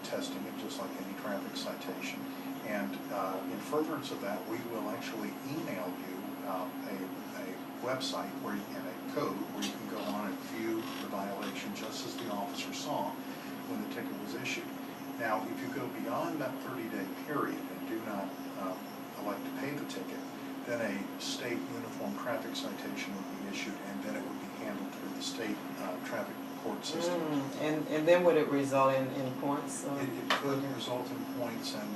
testing it just like any traffic citation. And in furtherance of that, we will actually email you a website where you, and a code where you can go on and view the violation just as the officer saw when the ticket was issued. Now, if you go beyond that 30-day period and do not elect to pay the ticket, then a state uniform traffic citation would be issued, and then it would be handled through the state traffic court system. And then would it result in points? It could result in points and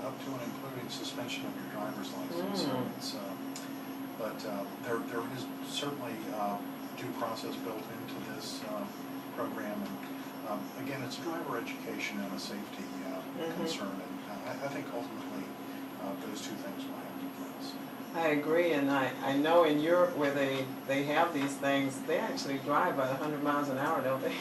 up to and including suspension of your driver's license. So it's, but there is certainly due process built into this program. And again, it's driver education and a safety concern. And I think ultimately those two things will have to place. I agree, and I know in Europe where they have these things, they actually drive about 100 miles an hour, don't they?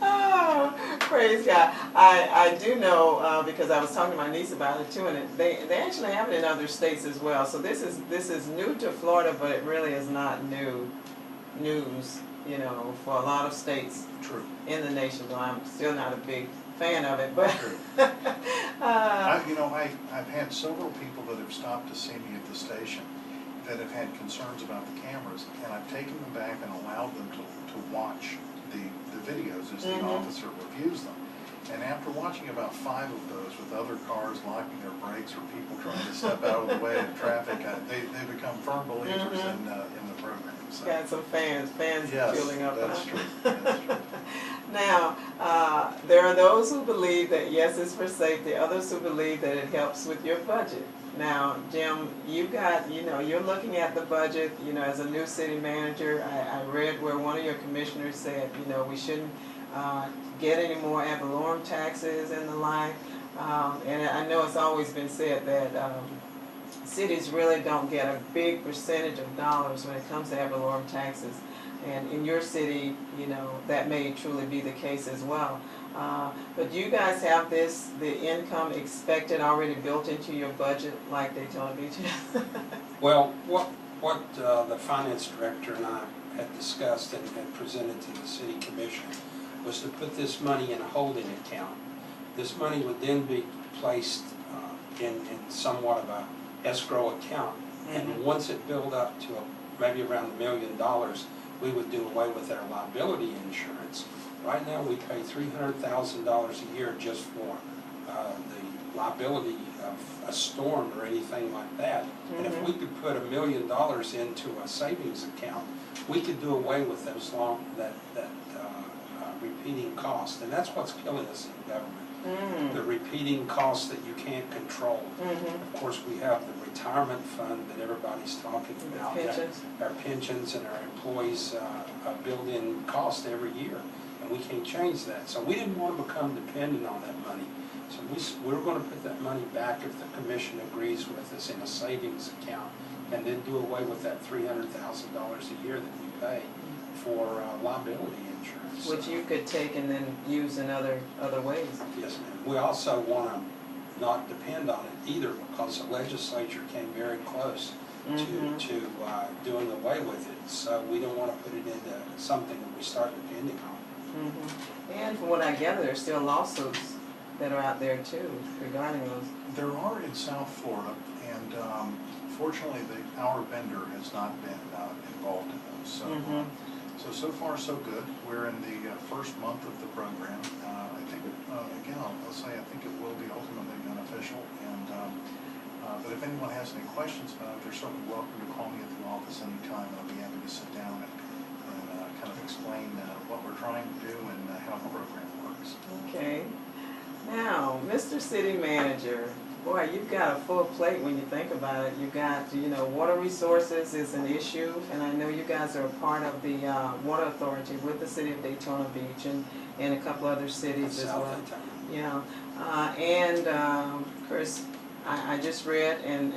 Oh, praise God. I do know because I was talking to my niece about it too, and they actually have it in other states as well. So this is new to Florida, but it really is not new news, you know, for a lot of states in the nation. Though I'm still not a big fan of it, but you know, I've had several people that have stopped to see me at the station that have had concerns about the cameras, and I've taken them back and allowed them to watch the videos as the officer reviews them. And after watching about 5 of those with other cars locking their brakes or people trying to step out of the way of traffic, they become firm believers in the program. So. Got some fans Yes, fueling up. That's true. That's true. Now, there are those who believe that yes, it's for safety, others who believe that it helps with your budget. Now, Jim, you got, you know, you're looking at the budget, you know, as a new city manager. I read where one of your commissioners said, you know, we shouldn't get any more ad valorem taxes and the like. And I know it's always been said that cities really don't get a big percentage of dollars when it comes to ad valorem taxes. And in your city, you know, that may truly be the case as well. But do you guys have the income expected already built into your budget like Daytona Beach? Well, what the finance director and I had discussed and presented to the city commission was to put this money in a holding account. This money would then be placed in somewhat of a escrow account. And once it built up to maybe around $1 million, we would do away with our liability insurance. Right now we pay $300,000 a year just for the liability of a storm or anything like that. And if we could put $1 million into a savings account, we could do away with those repeating costs. And that's what's killing us in government. The repeating costs that you can't control. Of course, we have the retirement fund that everybody's talking about. Our pensions and our employees build-in cost every year, and we can't change that. So we didn't want to become dependent on that money. So we're going to put that money back if the commission agrees with us in a savings account, and then do away with that $300,000 a year that we pay for liability insurance. Which you could take and then use in other ways. Yes, ma'am. We also want to not depend on it either, because the legislature came very close to doing away with it. So we don't want to put it into something that we start depending on. And from what I gather, there's still lawsuits that are out there too regarding those. There are in South Florida, and fortunately our vendor has not been involved in those. So far so good. We're in the first month of the program. I think, again, I'll say I think it will be ultimately beneficial. And but if anyone has any questions about it, they're certainly welcome to call me at the office anytime. I'll be happy to sit down and kind of explain what we're trying to do and how the program works. Okay. Now, Mr. City Manager, boy, you've got a full plate when you think about it. You've got, you know, water resources is an issue, and I know you guys are a part of the water authority with the city of Daytona Beach and a couple other cities as well. Yeah, and of course, I just read, and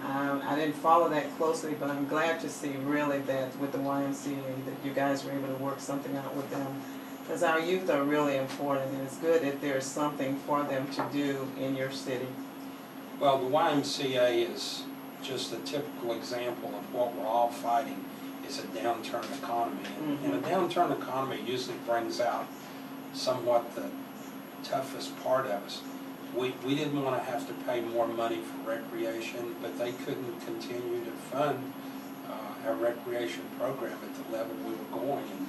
I didn't follow that closely, but I'm glad to see really that with the YMCA that you guys were able to work something out with them. Because our youth are really important, and it's good if there's something for them to do in your city. Well, the YMCA is just a typical example of what we're all fighting is a downturn economy. And a downturn economy usually brings out somewhat the toughest part of us. We didn't want to have to pay more money for recreation, but they couldn't continue to fund our recreation program at the level we were going. And,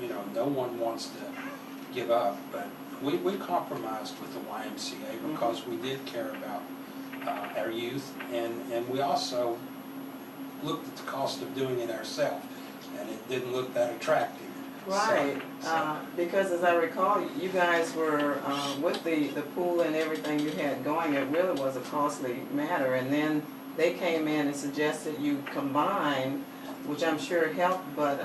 you know, no one wants to give up, but we compromised with the YMCA because we did care about our youth, and we also looked at the cost of doing it ourselves, and it didn't look that attractive. Right, because as I recall, you guys were, with the pool and everything you had going, it really was a costly matter, and then they came in and suggested you combine, which I'm sure helped, but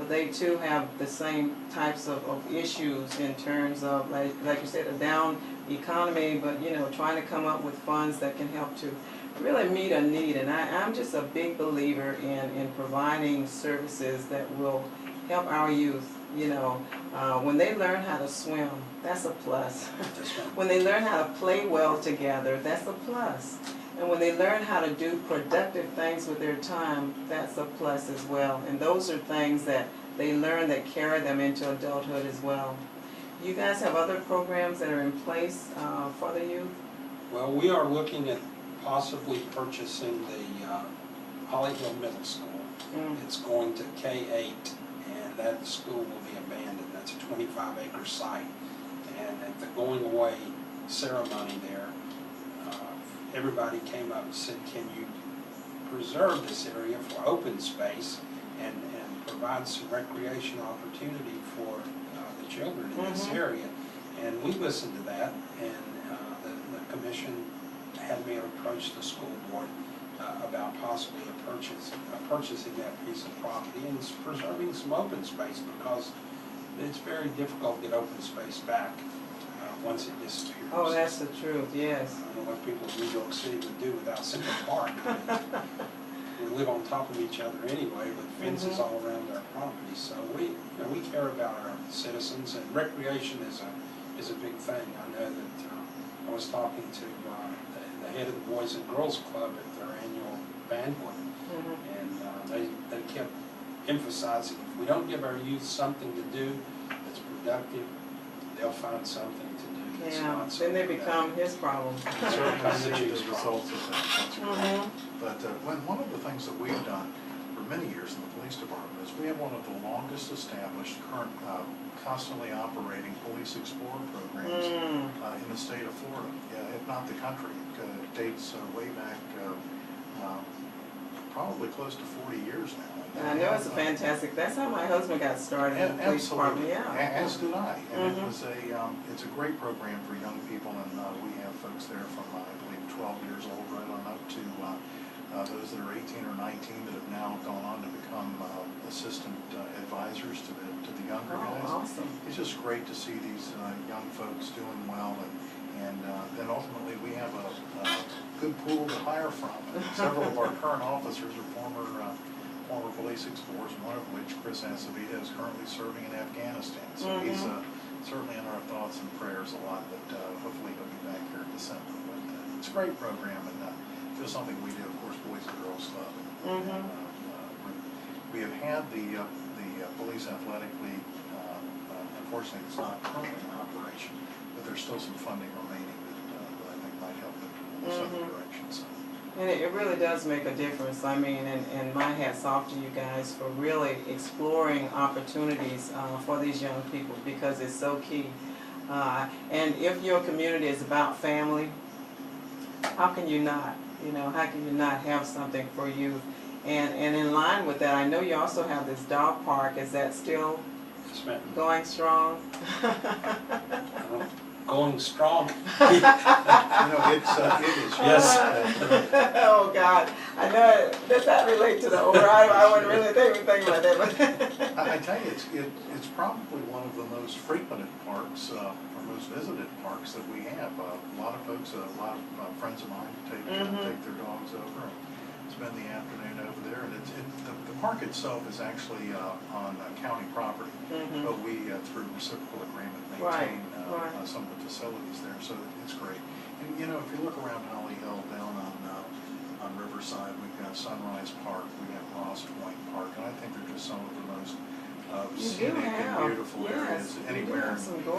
they too have the same types of issues in terms of, like you said, a down economy, but you know, trying to come up with funds that can help to really meet a need. And I'm just a big believer in providing services that will help our youth. You know, when they learn how to swim, that's a plus. When they learn how to play well together, that's a plus. And when they learn how to do productive things with their time, that's a plus as well. And those are things that they learn that carry them into adulthood as well. You guys have other programs that are in place for the youth? Well, we are looking at possibly purchasing the Holly Hill Middle School. It's going to K-8, and that school will be abandoned. That's a 25-acre site. And at the going away ceremony there, everybody came up and said, can you preserve this area for open space and provide some recreation opportunity for the children in this area? And we listened to that, and the commission had me approach the school board about possibly purchasing that piece of property and preserving some open space, because it's very difficult to get open space back once it disappears. Oh, that's the truth, yes. I don't know what people in New York City would do without Central Park. We live on top of each other anyway, with fences all around our property. So we care about our citizens, and recreation is a big thing. I know that I was talking to the head of the Boys and Girls Club at their annual banquet, and they kept emphasizing, if we don't give our youth something to do that's productive, they'll find something to do. Yeah, then they become his problem. Certainly see the results of that. That's right. But one of the things that we've done for many years in the police department is we have one of the longest established, current, constantly operating police explorer programs in the state of Florida, if not the country. It dates way back probably close to 40 years now. I know it's a fantastic. That's how my husband got started in the police department. Yeah, as did I. And it's a great program for young people, and we have folks there from I believe 12 years old right on up to those that are 18 or 19 that have now gone on to become assistant advisors to the younger guys. Awesome! It's just great to see these young folks doing well, and then ultimately we have a good pool to hire from. And several of our current officers are former police explorers, one of which, Chris Azama-Edwards, is currently serving in Afghanistan. So he's certainly in our thoughts and prayers a lot, but hopefully he'll be back here in December. But it's a great program, and just something we do, of course, Boys and Girls Club. We have had the Police Athletic League. Unfortunately, it's not currently in operation, but there's still some funding remaining that I think might help in some direction. So. And it really does make a difference. I mean, and my hat's off to you guys for really exploring opportunities for these young people, because it's so key. And if your community is about family, how can you not? You know, how can you not have something for youth? And in line with that, I know you also have this dog park. Is that still going strong? Going strong. You know, it is. Yes. Oh God, I know. Does that relate to the over? I wouldn't really think about that, but I tell you, it's probably one of the most frequented parks, or most visited parks that we have. A lot of folks, a lot of friends of mine take their dogs over and spend the afternoon over there. And the park itself is actually on county property, but we through reciprocal agreement maintain some of the facilities there, so it's great. And you know, if you look around Holly Hill down on Riverside, we've got Sunrise Park, we have Ross Point Park, and I think they're just some of the most of You do scenic and have, beautiful yes, areas you do anywhere have some